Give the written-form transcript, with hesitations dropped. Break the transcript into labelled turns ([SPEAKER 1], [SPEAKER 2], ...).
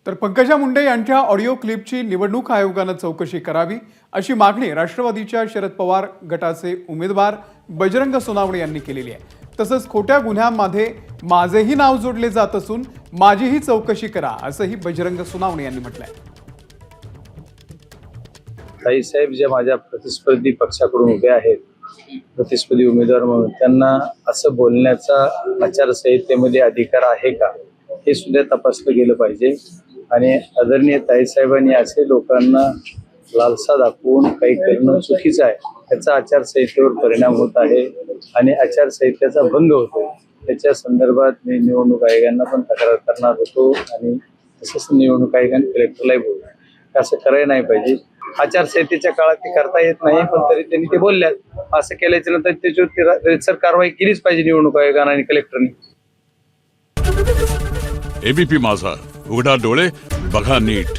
[SPEAKER 1] तर पंकजा मुंडे यांच्या ऑडिओ क्लिपची निवडणूक आयोगानं चौकशी करावी अशी मागणी राष्ट्रवादीच्या शरद पवार गटाचे उमेदवार बजरंग सोनावणे यांनी केलेली आहे। तसंच खोट्या गुन्ह्यांमध्ये माझेही नाव जोडले जात असून माझीही चौकशी करा असंही बजरंग सोनावणे यांनी म्हटलंय।
[SPEAKER 2] ताईसाहेब जे माझ्या प्रतिस्पर्धी पक्षाकडून उभे आहेत, प्रतिस्पर्धी उमेदवार म्हणून, त्यांना असं बोलण्याचा आचारसंहितेमध्ये अधिकार आहे का हे सुद्धा तपासलं गेलं पाहिजे। आणि आदरणीय ताईसाहेबांनी असे लोकांना लालसा दाखवून काही करणं चुकीचं आहे, त्याचा आचारसंहितेवर परिणाम होत आहे आणि आचारसंहितेचा भंग होतो। त्याच्या संदर्भात मी निवडणूक आयोगांना पण तक्रार करणार होतो आणि तसंच निवडणूक आयोगाने कलेक्टरलाही बोललो असं करायला नाही पाहिजे। आचारसंहितेच्या काळात ते करता येत नाही, पण तरी त्यांनी ते बोलल्यात। असं केल्याच्या नंतर त्याच्यावर रीतसर कारवाई केलीच पाहिजे निवडणूक आयोगाने आणि कलेक्टरने।
[SPEAKER 3] एबीपी माझा, उघडा डोळे बघा नीट।